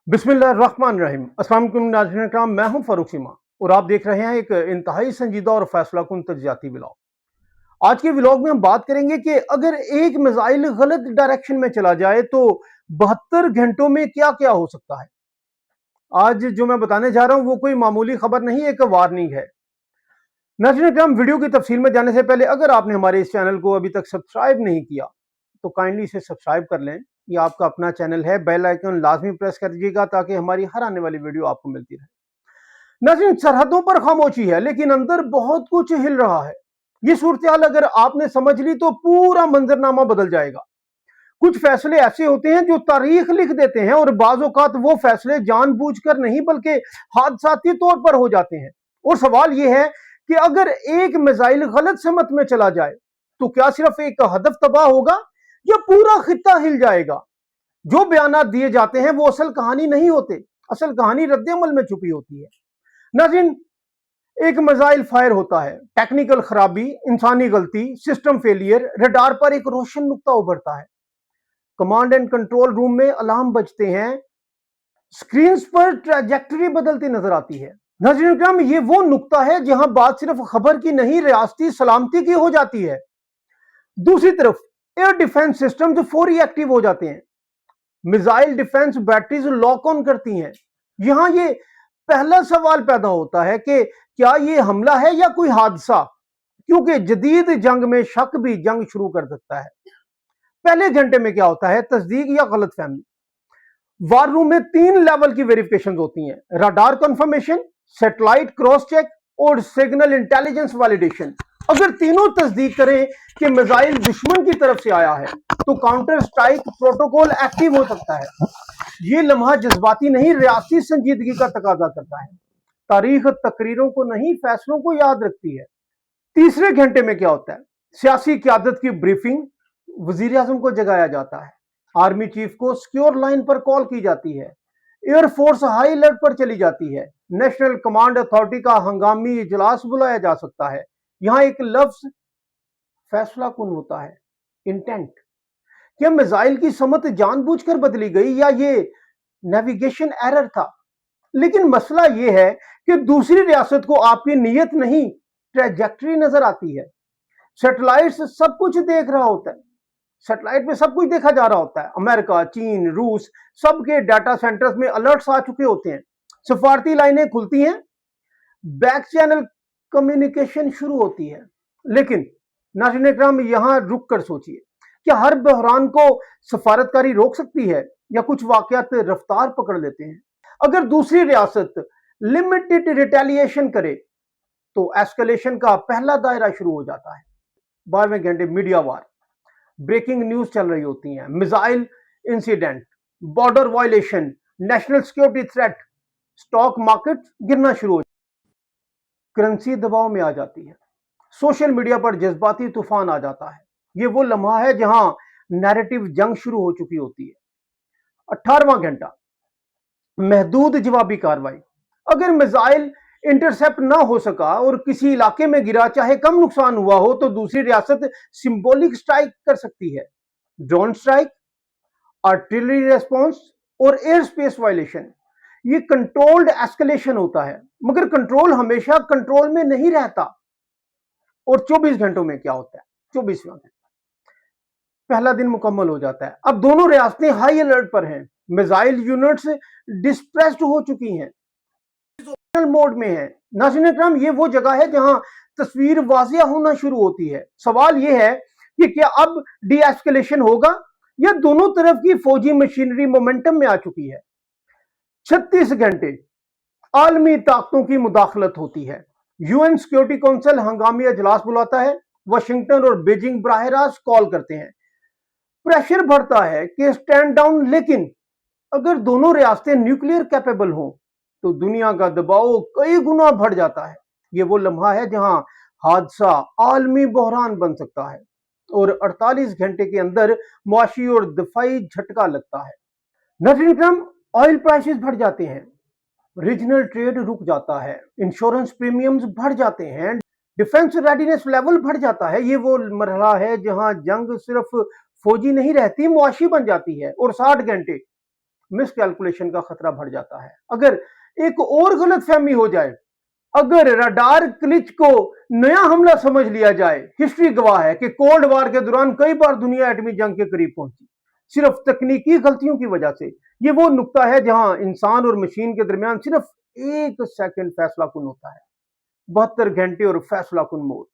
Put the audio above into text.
बिस्मिल्लाहिर्रहमानिर्रहीम। अस्सलाम वालेकुम नाज़रीन किराम, मैं हूं फारूक सीमा और आप देख रहे हैं एक इंतहाई संजीदा और फैसला कुन तज्जियाती व्लॉग। आज के व्लॉग में हम बात करेंगे कि अगर एक मिसाइल गलत डायरेक्शन में चला जाए तो 72 घंटों में क्या क्या हो सकता है। आज जो मैं बताने जा रहा हूं वो कोई मामूली खबर नहीं, एक वार्निंग है। नाज़रीन किराम, वीडियो की तफसील में जाने से पहले अगर आपने हमारे इस चैनल को अभी तक सब्सक्राइब नहीं किया तो काइंडली इसे सब्सक्राइब कर लें। ये आपका अपना चैनल है, बेल आइकन लाजमी प्रेस कर दीजिएगा ताकि हमारी हर आने वाली वीडियो आपको मिलती रहे। नाज़रीन, सरहदों पर खामोशी है लेकिन अंदर बहुत कुछ हिल रहा है। ये सूरत हाल अगर आपने समझ ली तो पूरा मंजरनामा बदल जाएगा। कुछ फैसले ऐसे होते हैं जो तारीख लिख देते हैं और बाज़ औक़ात वो फैसले जानबूझकर नहीं बल्कि हादसाती तौर पर हो जाते हैं। और सवाल यह है कि अगर एक मिसाइल गलत समत में चला जाए तो क्या सिर्फ एक हदफ तबाह होगा या पूरा खित्ता हिल जाएगा। जो बयानात दिए जाते हैं वो असल कहानी नहीं होते, असल कहानी रद्द-ए-अमल में छुपी होती है। नाज़रीन, एक मिसाइल फायर होता है, टेक्निकल खराबी, इंसानी गलती, सिस्टम फेलियर, रडार पर एक रोशन नुक्ता उभरता है। कमांड एंड कंट्रोल रूम में अलार्म बजते हैं, स्क्रीन पर ट्रैजेक्टरी बदलती नजर आती है। नाज़रीन किराम, ये वो नुक्ता है जहां बात सिर्फ खबर की नहीं, रियासती सलामती की हो जाती है। दूसरी तरफ एयर डिफेंस सिस्टम जो फौरी एक्टिव हो जाते हैं, missile defence batteries lock on करती हैं। यहां ये पहला सवाल पैदा होता है कि क्या ये हमला है या कोई हादसा, क्योंकि जदीद जंग में शक भी जंग शुरू कर सकता है। पहले घंटे में क्या होता है, तस्दीक या गलत फहमी। वार रूम में 3 लेवल की वेरिफिकेशन होती हैं, radar confirmation, satellite cross check और सिग्नल इंटेलिजेंस वैलिडेशन। अगर तीनों तस्दीक करें कि मिसाइल दुश्मन की तरफ से आया है तो काउंटर स्ट्राइक प्रोटोकॉल एक्टिव हो सकता है। यह लम्हा जज्बाती नहीं, रियासती संजीदगी का तकाजा करता है। तारीख तकरीरों को नहीं, फैसलों को याद रखती है। तीसरे घंटे में क्या होता है, सियासी क़यादत की ब्रीफिंग, वजीर आज़म को जगाया जाता है, आर्मी चीफ को सिक्योर लाइन पर कॉल की जाती है, एयरफोर्स हाई अलर्ट पर चली जाती है, नेशनल कमांड अथॉरिटी का हंगामी इजलास बुलाया जा सकता है। यहां एक लफ्ज फैसला कुन होता है, इंटेंट। क्या मिसाइल की समत जानबूझकर बदली गई या ये नेविगेशन एरर था। लेकिन मसला यह है कि दूसरी रियासत को आपकी नीयत नहीं, ट्रैजेक्टरी नजर आती है। सैटेलाइट से सब कुछ देख रहा होता है, सैटेलाइट में सब कुछ देखा जा रहा होता है। अमेरिका, चीन, रूस सबके डाटा सेंटर्स में अलर्ट्स आ चुके होते हैं, सफारती लाइनें खुलती हैं, बैक चैनल कम्युनिकेशन शुरू होती है। लेकिन नाज़रीन इकराम, यहां रुक कर सोचिए, क्या हर बहरान को सफारतकारी रोक सकती है या कुछ वाकयात रफ्तार पकड़ लेते हैं। अगर दूसरी रियासत लिमिटेड रिटेलिएशन करे तो एस्केलेशन का पहला दायरा शुरू हो जाता है। 12वें घंटे मीडिया वार, ब्रेकिंग न्यूज चल रही होती हैं, missile incident, border violation, national security threat, stock market गिरना शुरू हो, करेंसी दबाव में आ जाती है, सोशल मीडिया पर जज्बाती तूफान आ जाता है। ये वो लम्हा है जहां नैरेटिव जंग शुरू हो चुकी होती है। 18वां घंटा, महदूद जवाबी कार्रवाई। अगर मिसाइल इंटरसेप्ट ना हो सका और किसी इलाके में गिरा, चाहे कम नुकसान हुआ हो, तो दूसरी रियासत सिंबॉलिक स्ट्राइक कर सकती है। ड्रोन स्ट्राइक, आर्टिलरी रेस्पॉन्स और एयर स्पेस वायलेशन। ये कंट्रोल्ड एस्केलेशन होता है, मगर कंट्रोल हमेशा कंट्रोल में नहीं रहता। और 24 घंटों में क्या होता है, 24वां घंटा, पहला दिन मुकम्मल हो जाता है। अब दोनों रियासतें हाई अलर्ट पर हैं, मिसाइल यूनिट्स डिस्प्रेस्ड हो चुकी हैं, मोड में है। नाज़रीन इकराम, ये वो जगह है जहां तस्वीर वाजिया होना शुरू होती है। सवाल ये है कि क्या अब डी एस्केलेशन होगा या दोनों तरफ की फौजी मशीनरी मोमेंटम में आ चुकी है। 36 घंटे, आलमी ताकतों की मुदाखलत होती है। यूएन सिक्योरिटी काउंसिल हंगामी इजलास बुलाता है, वाशिंगटन और बीजिंग बराह रास्त कॉल करते हैं, प्रेशर बढ़ता है कि स्टैंड डाउन। लेकिन अगर दोनों रियासतें न्यूक्लियर कैपेबल हों तो दुनिया का दबाव कई गुना बढ़ जाता है। ये वो लम्हा है जहां हादसा आलमी बहरान बन सकता है और 48 घंटे के अंदर मुआशी और दफाई झटका लगता है। नाज़रीन, ऑयल प्राइसेस बढ़ जाते हैं, रीजनल ट्रेड रुक जाता है, इंश्योरेंस प्रीमियम्स बढ़ जाते हैं, डिफेंस रेडीनेस लेवल बढ़ जाता है। ये वो मरहला है जहां जंग सिर्फ फौजी नहीं रहती, मुआशी बन जाती है। और 60 घंटे, مس کیلکولیشن کا خطرہ بڑھ جاتا ہے۔ اگر ایک اور غلط فہمی ہو جائے، اگر رڈار گلچ کو نیا حملہ سمجھ لیا جائے، ہسٹری گواہ ہے کہ کولڈ وار کے دوران کئی بار دنیا ایٹمی جنگ کے قریب پہنچی، صرف تکنیکی غلطیوں کی وجہ سے۔ یہ وہ نقطہ ہے جہاں انسان اور مشین کے درمیان صرف ایک سیکنڈ فیصلہ کن ہوتا ہے، 72 گھنٹے اور فیصلہ کن موڑ۔